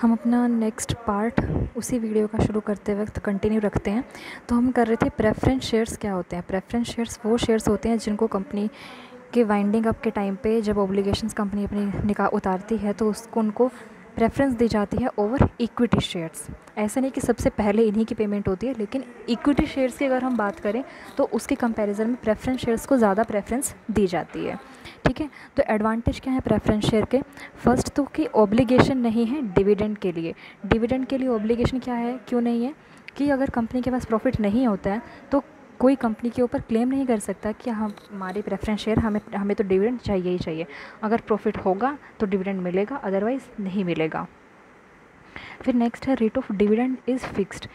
हम अपना next part उसी वीडियो का शुरू करते वक्त कंटिन्यू रखते हैं। तो हम कर रहे थे प्रेफरेंस शेयर्स क्या होते हैं। प्रेफरेंस शेयर्स वो शेयर्स होते हैं जिनको कंपनी के वाइंडिंग अप के टाइम पे जब ऑब्लिगेशंस कंपनी अपनी निकाह उतारती है तो उसको उनको प्रेफरेंस दी जाती है ओवर इक्विटी शेयर्स। ऐसा नहीं कि सबसे पहले इन्हीं की पेमेंट होती है, लेकिन इक्विटी शेयर्स की अगर हम बात करें तो उसके कंपैरिजन में प्रेफरेंस शेयर्स को ज़्यादा प्रेफरेंस दी जाती है। ठीक है, तो एडवांटेज क्या है प्रेफरेंस शेयर के? फर्स्ट तो कि ऑब्लिगेशन नहीं है डिविडेंड के लिए। डिविडेंड के लिए ऑब्लिगेशन क्या है, क्यों नहीं है? कि अगर कंपनी के पास प्रॉफिट नहीं होता है तो कोई कंपनी के ऊपर क्लेम नहीं कर सकता कि हमारे प्रेफरेंस शेयर हमें तो डिविडेंड चाहिए ही चाहिए। अगर प्रॉफिट होगा तो डिविडेंड मिलेगा, अदरवाइज़ नहीं मिलेगा। फिर नेक्स्ट है rate of dividend is fixed.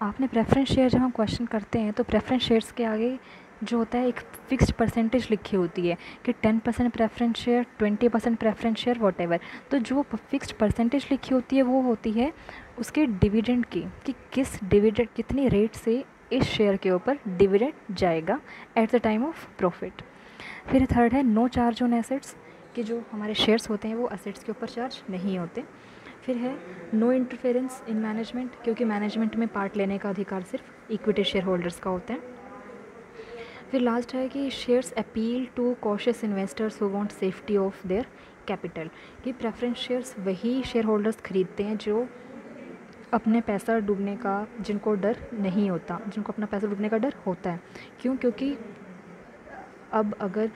आपने प्रेफरेंस शेयर जब हम क्वेश्चन करते हैं तो प्रेफरेंस शेयर्स के आगे जो होता है एक फ़िक्स्ड परसेंटेज लिखी होती है कि 10% preference share, 20% preference share, whatever. तो जो फिक्स्ड परसेंटेज लिखी होती है वो होती है उसके डिविडेंड की, कि किस डिविडेंड कितनी रेट से इस शेयर के ऊपर डिविडेंड जाएगा at the time of profit. फिर थर्ड है नो चार्ज ऑन एसेट्स, कि जो हमारे शेयर्स होते हैं वो एसेट्स के ऊपर चार्ज नहीं होते। फिर है नो इंटरफेरेंस इन मैनेजमेंट, क्योंकि मैनेजमेंट में पार्ट लेने का अधिकार सिर्फ इक्विटी शेयर होल्डर्स का होता है। फिर लास्ट है कि shares appeal to cautious investors who want safety of their capital, कि प्रेफरेंस शेयर्स वही शेयर होल्डर्स खरीदते हैं जो अपने पैसा डूबने का जिनको डर नहीं होता, जिनको अपना पैसा डूबने का डर होता है। क्यों? क्योंकि अब अगर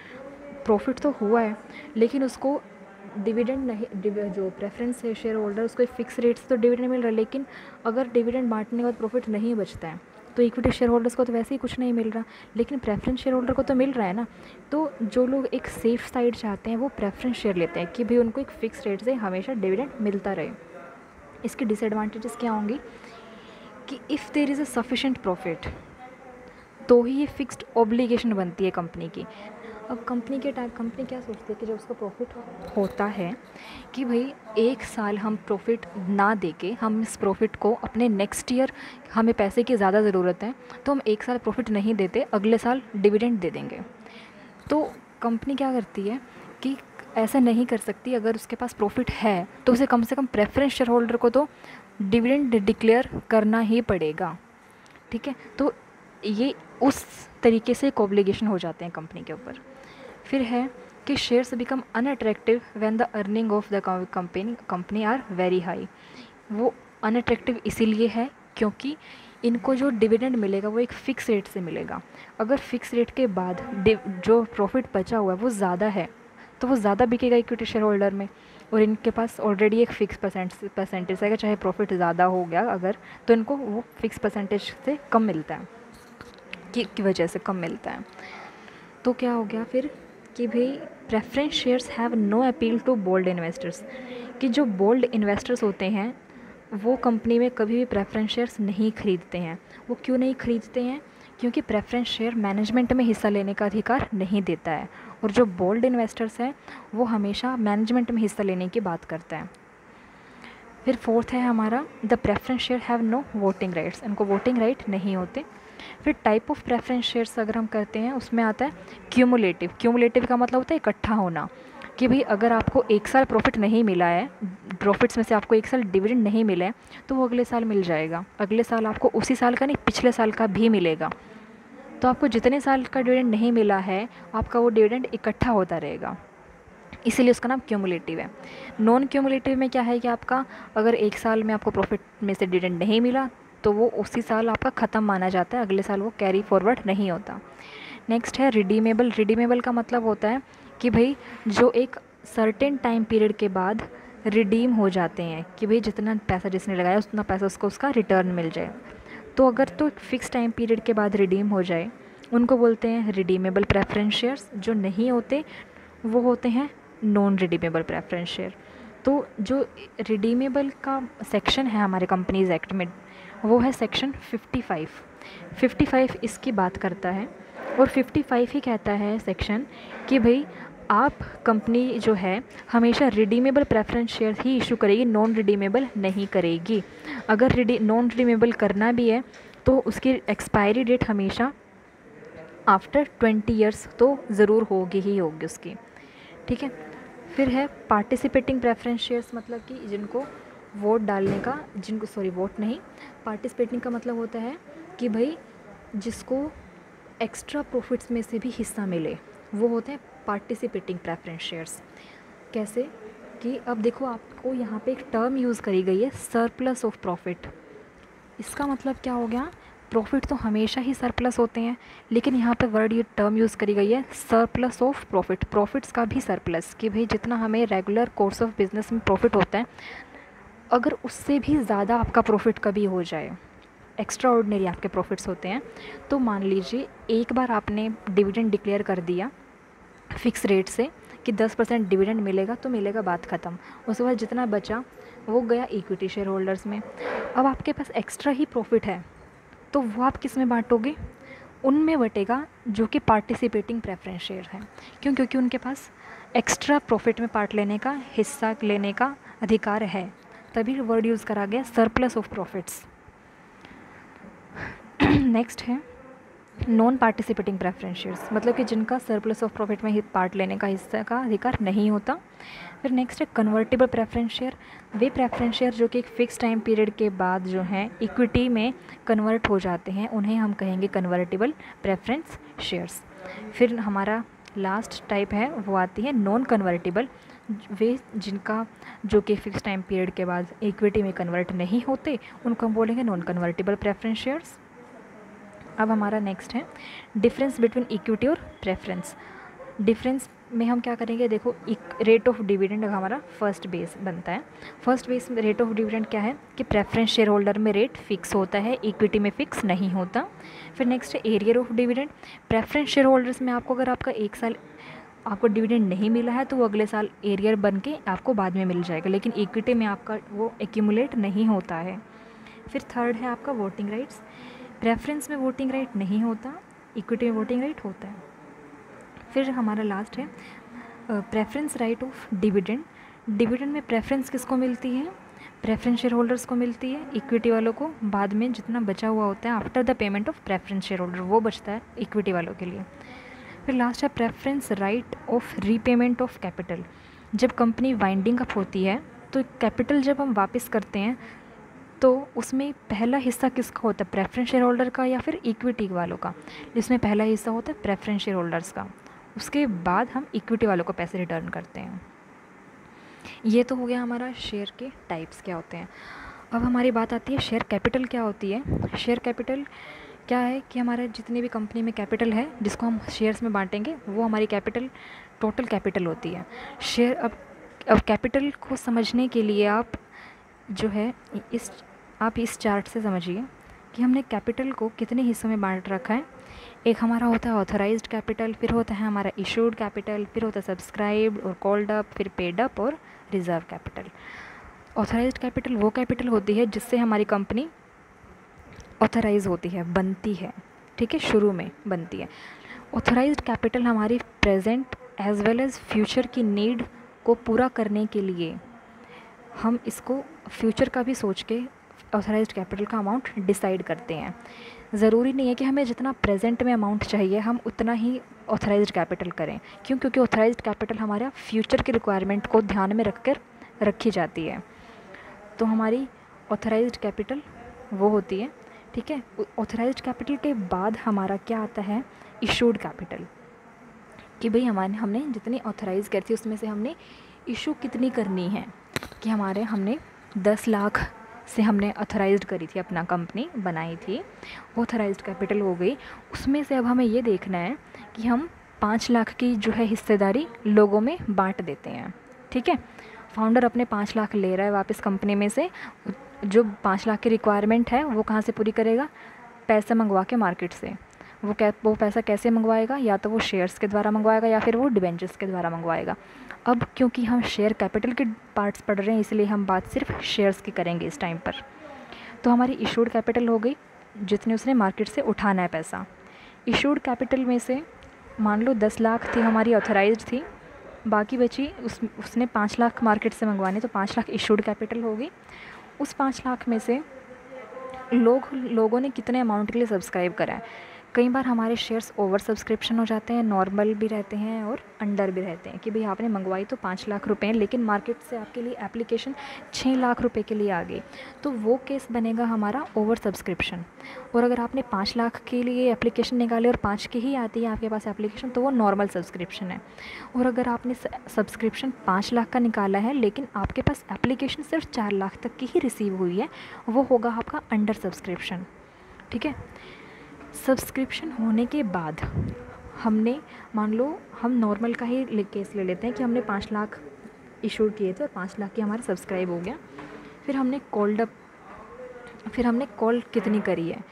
प्रॉफिट तो हुआ है लेकिन उसको डिविडेंड नहीं, जो प्रेफरेंस है शेयर होल्डर उसको एक फिक्स रेट से तो डिविडेंड मिल रहा है, लेकिन अगर डिविडेंड बांटने के बाद प्रॉफिट नहीं बचता है तो इक्विटी शेयर होल्डर्स को तो वैसे ही कुछ नहीं मिल रहा, लेकिन प्रेफरेंस शेयर होल्डर को तो मिल रहा है ना। तो जो लोग एक सेफ साइड चाहते हैं वो प्रेफरेंस शेयर लेते हैं कि भाई उनको एक फिक्स रेट से हमेशा डिविडेंड मिलता रहे। इसकी डिसएडवांटेजेस क्या होंगी कि if there is a sufficient profit तो ही ये फिक्स्ड ऑब्लिगेशन बनती है कंपनी की। अब कंपनी क्या सोचती है कि जब उसका प्रॉफिट होता है कि भाई एक साल हम प्रॉफिट ना देके हम इस प्रॉफिट को अपने नेक्स्ट ईयर, हमें पैसे की ज़्यादा ज़रूरत है तो हम एक साल प्रॉफिट नहीं देते, अगले साल डिविडेंड दे देंगे। तो कंपनी क्या करती है कि ऐसा नहीं कर सकती, अगर उसके पास प्रॉफिट है तो उसे कम से कम प्रेफरेंस शेयर होल्डर को तो डिविडेंड डिक्लेयर करना ही पड़ेगा। ठीक है, तो ये उस तरीके से एक ऑब्लिगेशन हो जाते हैं कंपनी के ऊपर। फिर है कि shares become unattractive when the earning of the company are very high. वो अनअट्रैक्टिव इसीलिए है क्योंकि इनको जो डिविडेंड मिलेगा वो एक फ़िक्स रेट से मिलेगा। अगर फिक्स रेट के बाद जो प्रॉफिट बचा हुआ है वो ज़्यादा है तो वो ज़्यादा बिकेगा इक्विटी शेयर होल्डर में, और इनके पास ऑलरेडी एक फ़िक्स परसेंटेज है, चाहे प्रॉफिट ज़्यादा हो गया अगर तो इनको वो फिक्स परसेंटेज से कम मिलता है, की वजह से कम मिलता है। तो क्या हो गया फिर कि भाई preference shares have no appeal to bold investors, कि जो बोल्ड इन्वेस्टर्स होते हैं वो कंपनी में कभी भी प्रेफरेंस शेयर्स नहीं खरीदते हैं। वो क्यों नहीं खरीदते हैं? क्योंकि प्रेफरेंस शेयर मैनेजमेंट में हिस्सा लेने का अधिकार नहीं देता है, और जो बोल्ड इन्वेस्टर्स हैं वो हमेशा मैनेजमेंट में हिस्सा लेने की बात करते हैं। फिर फोर्थ है हमारा the preference share have no voting rights, इनको वोटिंग राइट नहीं होते। फिर टाइप ऑफ प्रेफरेंस शेयर्स अगर हम करते हैं उसमें आता है क्यूमुलेटिव। क्यूमुलेटिव का मतलब होता है इकट्ठा होना, कि भाई अगर आपको एक साल प्रॉफिट नहीं मिला है, प्रॉफिट्स में से आपको एक साल डिविडेंड नहीं मिला है तो वो अगले साल मिल जाएगा, अगले साल आपको उसी साल का नहीं पिछले साल का भी मिलेगा। तो आपको जितने साल का डिविडेंड नहीं मिला है आपका वो डिविडेंड इकट्ठा होता रहेगा, इसीलिए उसका नाम क्यूमुलेटिव है। नॉन क्यूमुलेटिव में क्या है कि आपका अगर एक साल में आपको प्रॉफिट में से डिविडेंड नहीं मिला तो वो उसी साल आपका ख़त्म माना जाता है, अगले साल वो कैरी फॉरवर्ड नहीं होता। नेक्स्ट है रिडीमेबल। रिडीमेबल का मतलब होता है कि भाई जो एक सर्टेन टाइम पीरियड के बाद रिडीम हो जाते हैं, कि भाई जितना पैसा जिसने लगाया उतना पैसा उसको उसका रिटर्न मिल जाए। तो अगर तो एक फ़िक्स टाइम पीरियड के बाद रिडीम हो जाए उनको बोलते हैं रिडीमेबल प्रेफरेंस शेयर्स। जो नहीं होते वो होते हैं नॉन रिडीमेबल प्रेफरेंस शेयर। तो जो रिडीमेबल का सेक्शन है हमारे कंपनीज एक्ट में वो है सेक्शन 55। 55 इसकी बात करता है, और 55 ही कहता है सेक्शन कि भाई आप कंपनी जो है हमेशा रिडीमेबल प्रेफरेंस शेयर ही इशू करेगी, नॉन रिडीमेबल नहीं करेगी। अगर नॉन रिडीमेबल करना भी है तो उसकी एक्सपायरी डेट हमेशा आफ्टर 20 ईयर्स तो ज़रूर होगी ही होगी उसकी। ठीक है, फिर है पार्टिसिपेटिंग प्रेफरेंस शेयर्स, मतलब कि जिनको वोट डालने का, जिनको वोट नहीं, पार्टिसिपेटिंग का मतलब होता है कि भाई जिसको एक्स्ट्रा प्रॉफिट्स में से भी हिस्सा मिले, वो होते हैं पार्टिसिपेटिंग प्रेफरेंस शेयर्स। कैसे कि अब देखो आपको यहाँ पे एक टर्म यूज़ करी गई है, सरप्लस ऑफ प्रॉफिट। इसका मतलब क्या हो गया, प्रॉफिट तो हमेशा ही सरप्लस होते हैं, लेकिन यहाँ पे वर्ड ये टर्म यूज़ करी गई है सरप्लस ऑफ प्रॉफिट, प्रॉफिट्स का भी सरप्लस, कि भाई जितना हमें रेगुलर कोर्स ऑफ बिजनेस में प्रॉफिट होता है, अगर उससे भी ज़्यादा आपका प्रॉफिट कभी हो जाए, एक्स्ट्रा ऑर्डिनरी आपके प्रॉफिट्स होते हैं, तो मान लीजिए एक बार आपने डिविडेंड डिक्लेयर कर दिया फिक्स रेट से कि 10% डिविडेंड मिलेगा, तो मिलेगा, बात ख़त्म। उसके बाद जितना बचा वो गया इक्विटी शेयर होल्डर्स में। अब आपके पास एक्स्ट्रा ही प्रॉफिट है, तो वो आप किस में बांटोगे, उनमें बटेगा जो कि पार्टिसिपेटिंग प्रेफरेंस शेयर है। क्यों? क्योंकि उनके पास एक्स्ट्रा प्रॉफिट में पार्ट लेने का, हिस्सा लेने का अधिकार है, तभी वर्ड यूज़ करा गया सरप्लस ऑफ प्रॉफिट्स। नेक्स्ट है नॉन पार्टिसिपेटिंग प्रेफरेंस शेयर्स, मतलब कि जिनका सरप्लस ऑफ प्रॉफिट में पार्ट लेने का, हिस्सा का अधिकार नहीं होता। फिर नेक्स्ट है कन्वर्टिबल प्रेफरेंस शेयर, वे प्रेफरेंस शेयर जो कि एक फ़िक्स टाइम पीरियड के बाद जो हैं इक्विटी में कन्वर्ट हो जाते हैं, उन्हें हम कहेंगे कन्वर्टिबल प्रेफरेंस शेयर्स। फिर हमारा लास्ट टाइप है वो आती है नॉन कन्वर्टिबल, वे जिनका जो कि फ़िक्स टाइम पीरियड के बाद इक्विटी में कन्वर्ट नहीं होते, उनको हम बोलेंगे नॉन कन्वर्टिबल प्रेफरेंस शेयर्स। अब हमारा नेक्स्ट है डिफरेंस बिटवीन इक्विटी और प्रेफरेंस। डिफरेंस में हम क्या करेंगे, देखो रेट ऑफ डिविडेंड हमारा फर्स्ट बेस बनता है। फर्स्ट बेस में रेट ऑफ डिविडेंड क्या है कि प्रेफरेंस शेयर होल्डर में रेट फिक्स होता है, इक्विटी में फिक्स नहीं होता। फिर नेक्स्ट है arrear of dividend, preference share holders में आपको अगर आपका एक साल आपको डिविडेंड नहीं मिला है तो वो अगले साल एरियर बन के आपको बाद में मिल जाएगा, लेकिन इक्विटी में आपका वो एक्यूमुलेट नहीं होता है। फिर थर्ड है आपका वोटिंग राइट्स, प्रेफरेंस में वोटिंग राइट नहीं होता, इक्विटी में वोटिंग राइट होता है। फिर हमारा लास्ट है preference right of dividend. Dividend में प्रेफरेंस किसको मिलती है, प्रेफरेंस शेयर होल्डर्स को मिलती है, इक्विटी वालों को बाद में जितना बचा हुआ होता है after the payment of preference share holder, वो बचता है इक्विटी वालों के लिए। फिर लास्ट है preference right of repayment of capital, जब कंपनी वाइंडिंग अप होती है तो कैपिटल जब हम वापस करते हैं तो उसमें पहला हिस्सा किसका होता है, प्रेफरेंस शेयर होल्डर का या फिर इक्विटी वालों का, जिसमें पहला हिस्सा होता है प्रेफरेंस शेयर होल्डर्स का, उसके बाद हम इक्विटी वालों को पैसे रिटर्न करते हैं। ये तो हो गया हमारा शेयर के टाइप्स क्या होते हैं। अब हमारी बात आती है शेयर कैपिटल क्या होती है। शेयर कैपिटल क्या है कि हमारे जितनी भी कंपनी में कैपिटल है जिसको हम शेयर्स में बांटेंगे, वो हमारी कैपिटल टोटल कैपिटल होती है। शेयर अब कैपिटल को समझने के लिए आप जो है इस चार्ट से समझिए कि हमने कैपिटल को कितने हिस्सों में बांट रखा है। एक हमारा होता है ऑथराइज्ड कैपिटल, फिर होता है हमारा इशूड कैपिटल, फिर होता है सब्सक्राइब्ड और कॉल्ड अप, फिर पेड अप और रिजर्व कैपिटल। ऑथराइज्ड कैपिटल वो कैपिटल होती है जिससे हमारी कंपनी ऑथराइज होती है, बनती है, ठीक है, शुरू में बनती है। ऑथराइज्ड कैपिटल हमारी present as well as future की नीड को पूरा करने के लिए हम इसको फ्यूचर का भी सोच के ऑथराइज्ड कैपिटल का अमाउंट डिसाइड करते हैं। ज़रूरी नहीं है कि हमें जितना प्रेजेंट में अमाउंट चाहिए हम उतना ही ऑथराइज्ड कैपिटल करें। क्यों? क्योंकि ऑथराइज्ड कैपिटल हमारा फ्यूचर की रिक्वायरमेंट को ध्यान में रखकर रखी जाती है। तो हमारी ऑथराइज्ड कैपिटल वो होती है, ठीक है। ऑथराइज्ड कैपिटल के बाद हमारा क्या आता है, इशूड कैपिटल, कि भाई हमने जितनी ऑथराइज करी थी उसमें से हमने इशू कितनी करनी है, कि हमने 10 लाख से हमने ऑथराइज्ड करी थी, अपना कंपनी बनाई थी, वो ऑथराइज्ड कैपिटल हो गई। उसमें से अब हमें ये देखना है कि हम 5 लाख की जो है हिस्सेदारी लोगों में बांट देते हैं, ठीक है। फाउंडर अपने 5 लाख ले रहा है वापस कंपनी में से, जो 5 लाख की रिक्वायरमेंट है वो कहाँ से पूरी करेगा, पैसा मंगवा के मार्केट से। वो पैसा कैसे मंगवाएगा, या तो वो शेयर्स के द्वारा मंगवाएगा या फिर वो डिबेंचर्स के द्वारा मंगवाएगा। अब क्योंकि हम शेयर कैपिटल के पार्ट्स पढ़ रहे हैं इसलिए हम बात सिर्फ शेयर्स की करेंगे इस टाइम पर। तो हमारी इशूड कैपिटल हो गई जितने उसने मार्केट से उठाना है पैसा। इशूड कैपिटल में से मान लो 10 लाख थी हमारी ऑथराइज्ड थी, बाकी बची उसने 5 लाख मार्केट से मंगवाने, तो 5 लाख इशूड कैपिटल होगी। उस 5 लाख में से लोगों ने कितने अमाउंट के लिए सब्सक्राइब करा है, कई बार हमारे शेयर्स ओवर सब्सक्रिप्शन हो जाते हैं, नॉर्मल भी रहते हैं और अंडर भी रहते हैं कि भाई आपने मंगवाई तो 5 लाख रुपए हैं, लेकिन मार्केट से आपके लिए एप्लीकेशन 6 लाख रुपए के लिए आ गई, तो वो केस बनेगा हमारा ओवर सब्सक्रिप्शन। और अगर आपने 5 लाख के लिए एप्लीकेशन निकाली और 5 की ही आती है आपके पास एप्लीकेशन, तो वो नॉर्मल सब्सक्रिप्शन है। और अगर आपने सब्सक्रिप्शन 5 लाख का निकाला है लेकिन आपके पास एप्लीकेशन सिर्फ 4 लाख तक की ही रिसीव हुई है, वो होगा आपका अंडर सब्सक्रिप्शन। ठीक है। सब्सक्रिप्शन होने के बाद हमने, मान लो हम नॉर्मल का ही केस ले लेते हैं कि हमने 5 लाख इशू किए थे और 5 लाख के हमारे सब्सक्राइब हो गया। फिर हमने कॉल कितनी करी है,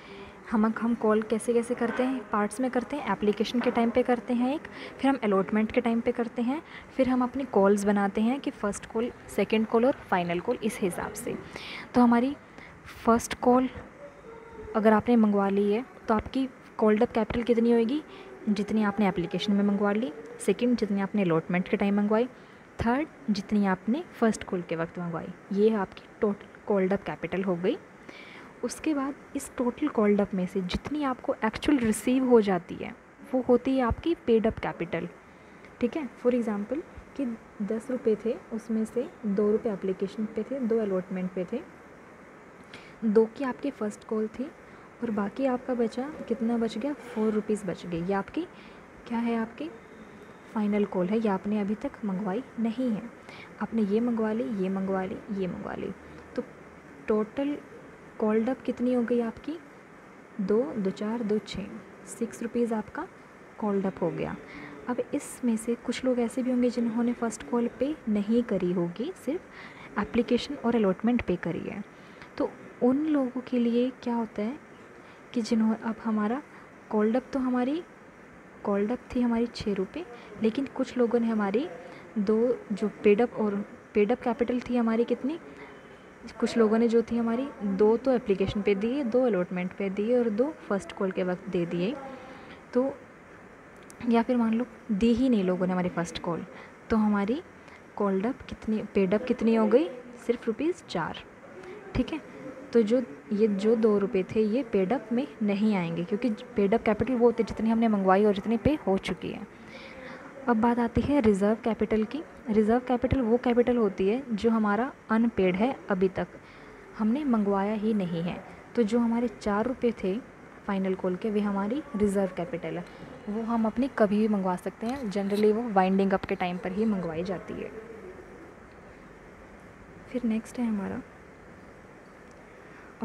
हम कॉल कैसे कैसे करते हैं, पार्ट्स में करते हैं। एप्लीकेशन के टाइम पे करते हैं एक, फिर हम अलॉटमेंट के टाइम पे करते हैं, फिर हम अपनी कॉल्स बनाते हैं कि फ़र्स्ट कॉल, सेकंड कॉल और फाइनल कॉल, इस हिसाब से। तो हमारी फ़र्स्ट कॉल अगर आपने मंगवा ली है तो आपकी कॉल्ड अप कैपिटल कितनी होएगी, जितनी आपने एप्लीकेशन में मंगवा ली। सेकंड, जितनी आपने अलॉटमेंट के टाइम मंगवाई। थर्ड, जितनी आपने फ़र्स्ट कॉल के वक्त मंगवाई। ये आपकी टोटल कॉल्ड अप कैपिटल हो गई। उसके बाद इस टोटल कॉल्ड अप में से जितनी आपको एक्चुअल रिसीव हो जाती है वो होती है आपकी पेड अप कैपिटल। ठीक है। फॉर एग्ज़ाम्पल कि 10 रुपये थे, उसमें से 2 रुपये एप्लीकेशन पे थे, 2 अलॉटमेंट पे थे, 2 की आपकी फ़र्स्ट कॉल थी और बाकी आपका बचा, कितना बच गया, 4 रुपीज़ बच गई। ये आपकी क्या है, आपकी फ़ाइनल कॉल है, ये आपने अभी तक मंगवाई नहीं है। आपने ये मंगवा ली, ये मंगवा ली, ये मंगवा ली, तो टोटल कॉल्ड अप कितनी हो गई आपकी, 2 2 4 2 6, 6 रुपीज़ आपका कॉल्ड अप हो गया। अब इसमें से कुछ लोग ऐसे भी होंगे जिन्होंने फ़र्स्ट कॉल पे नहीं करी होगी, सिर्फ एप्लीकेशन और अलॉटमेंट पे करी है। तो उन लोगों के लिए क्या होता है कि अब हमारा कॉल्ड अप, तो हमारी कॉल्ड अप थी हमारी 6 रुपये, लेकिन कुछ लोगों ने हमारी 2 जो पेड अप कैपिटल थी हमारी कितनी, कुछ लोगों ने जो थी हमारी 2 तो एप्लीकेशन पे दिए, 2 अलॉटमेंट पे दिए और 2 फर्स्ट कॉल के वक्त दे दिए। तो या फिर मान लो दी ही नहीं लोगों ने हमारी फ़र्स्ट कॉल, तो हमारी कॉल्ड अप कितनी, पेड अप कितनी हो गई, सिर्फ ₹4। ठीक है। तो जो 2 रुपये थे ये पेड अप में नहीं आएंगे, क्योंकि पेड अप कैपिटल वो होती है जितनी हमने मंगवाई और जितनी पे हो चुकी है। अब बात आती है रिज़र्व कैपिटल की। रिज़र्व कैपिटल वो कैपिटल होती है जो हमारा अनपेड है, अभी तक हमने मंगवाया ही नहीं है। तो जो हमारे 4 रुपये थे फाइनल कॉल के, वे हमारी रिज़र्व कैपिटल है, वो हम अपनी कभी भी मंगवा सकते हैं। जनरली वो वाइंडिंग अप के टाइम पर ही मंगवाई जाती है। फिर नेक्स्ट है हमारा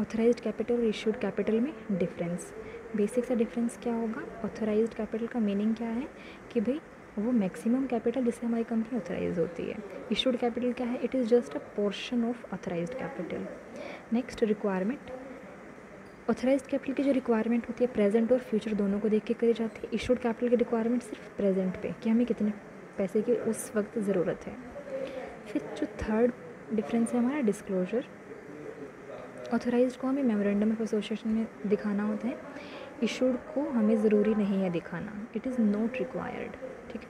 ऑथराइज्ड कैपिटल और इशूड कैपिटल में डिफरेंस। बेसिक सा डिफरेंस क्या होगा, ऑथराइज्ड कैपिटल का मीनिंग क्या है कि भाई वो मैक्सिमम कैपिटल जिससे हमारी कंपनी ऑथराइज होती है। इशूड कैपिटल क्या है, it is just a portion of authorised capital. Next requirement, authorised capital की जो रिक्वायरमेंट होती है प्रेजेंट और फ्यूचर दोनों को देख के करी जाती है। इशूड कैपिटल की रिक्वायरमेंट सिर्फ प्रेजेंट पे कि हमें कितने पैसे की उस वक्त ज़रूरत है। फिर जो थर्ड डिफरेंस है हमारा डिस्क्लोजर। ऑथराइज्ड को हमें मेमोरेंडम ऑफ एसोसिएशन में दिखाना होता है, इशूड को हमें ज़रूरी नहीं है दिखाना, इट इज़ नॉट रिक्वायर्ड। ठीक है।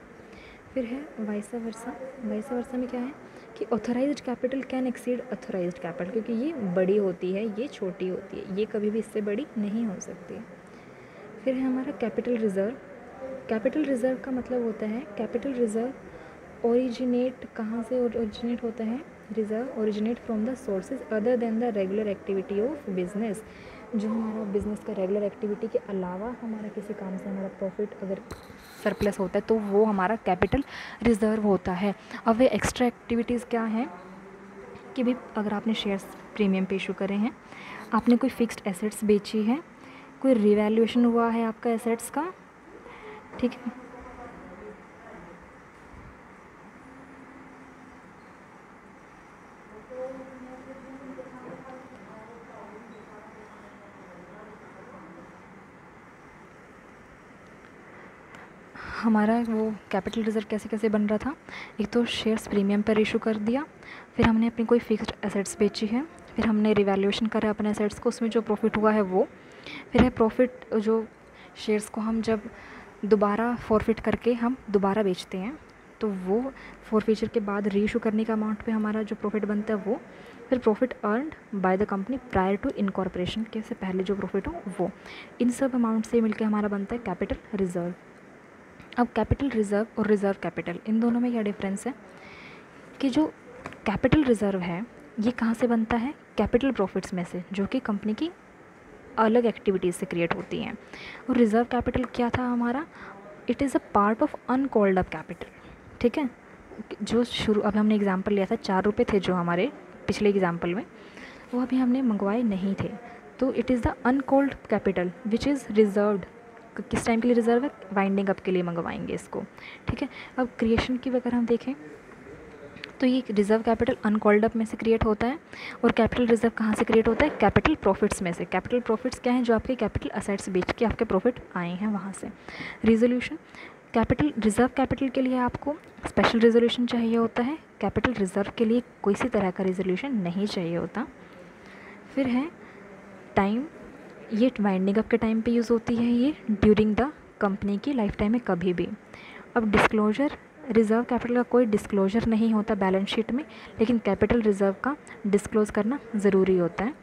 फिर है वाइसा वर्सा। वाइसा वर्सा में क्या है कि authorised capital can exceed authorised capital, क्योंकि ये बड़ी होती है, ये छोटी होती है, ये कभी भी इससे बड़ी नहीं हो सकती। फिर है हमारा कैपिटल रिज़र्व। कैपिटल रिज़र्व का मतलब होता है, कैपिटल रिज़र्व ओरिजिनेट कहाँ से ओरिजिनेट होता है, reserve originate from the sources other than the regular activity of business. जो हमारा बिज़नेस का रेगुलर एक्टिविटी के अलावा हमारा किसी काम से हमारा प्रॉफिट अगर सरप्लस होता है तो वो हमारा कैपिटल रिज़र्व होता है। अब वे एक्स्ट्रा एक्टिविटीज़ क्या हैं कि भाई अगर आपने शेयर्स प्रीमियम पे इशू करे हैं, आपने कोई फिक्स्ड एसेट्स बेची है, कोई रिवैल्यूएशन हुआ है आपका एसेट्स का, ठीक है। हमारा वो कैपिटल रिज़र्व कैसे कैसे बन रहा था, एक तो शेयर्स प्रीमियम पर इशू कर दिया, फिर हमने अपनी कोई फिक्स्ड एसेट्स बेची है, फिर हमने रिवैल्यूएशन करा अपने एसेट्स को, उसमें जो प्रॉफिट हुआ है वो, फिर है प्रॉफिट, जो शेयर्स को हम जब दोबारा फॉरफिट करके हम दोबारा बेचते हैं तो वो फॉरफीचर के बाद रीइशू करने का अमाउंट पे हमारा जो प्रॉफिट बनता है वो, फिर profit earned by the company prior to incorporation के से पहले जो प्रॉफिट हो वो, इन सब अमाउंट से मिलकर हमारा बनता है कैपिटल रिजर्व। अब कैपिटल रिजर्व और रिजर्व कैपिटल, इन दोनों में क्या डिफरेंस है कि जो कैपिटल रिजर्व है ये कहाँ से बनता है, कैपिटल प्रॉफिट्स में से, जो कि कंपनी की अलग एक्टिविटीज़ से क्रिएट होती हैं। और रिजर्व कैपिटल क्या था हमारा, it is a part of uncalled up capital, ठीक है। जो शुरू अब हमने एग्जांपल लिया था 4 रुपये थे जो हमारे पिछले एग्जांपल में, वो अभी हमने मंगवाए नहीं थे, तो it is the uncalled capital which is reserved. किस टाइम के लिए रिजर्व है, वाइंडिंग अप के लिए मंगवाएंगे इसको, ठीक है। अब क्रिएशन की अगर हम देखें तो ये रिजर्व कैपिटल अनकॉल्ड अप में से क्रिएट होता है, और कैपिटल रिजर्व कहाँ से क्रिएट होता है, कैपिटल प्रॉफिट्स में से। कैपिटल प्रॉफिट्स क्या हैं, जो आपके कैपिटल असेट्स बेच के आपके प्रॉफिट आए हैं वहाँ से। रिजोल्यूशन, कैपिटल रिजर्व कैपिटल के लिए आपको स्पेशल रिजोल्यूशन चाहिए होता है, कैपिटल रिजर्व के लिए कोई सी तरह का रिजोल्यूशन नहीं चाहिए होता। फिर है टाइम, ये वाइंडिंग अप के टाइम पे यूज़ होती है, ये ड्यूरिंग द कंपनी की लाइफ टाइम में कभी भी। अब डिस्क्लोजर, रिज़र्व कैपिटल का कोई डिस्क्लोजर नहीं होता बैलेंस शीट में, लेकिन कैपिटल रिज़र्व का डिस्क्लोज़ करना ज़रूरी होता है।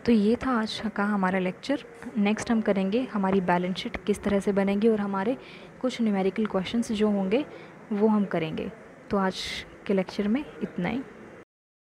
तो ये था आज का हमारा लेक्चर। नेक्स्ट हम करेंगे हमारी बैलेंस शीट किस तरह से बनेगी, और हमारे कुछ न्यूमेरिकल क्वेश्चंस जो होंगे वो हम करेंगे। तो आज के लेक्चर में इतना ही।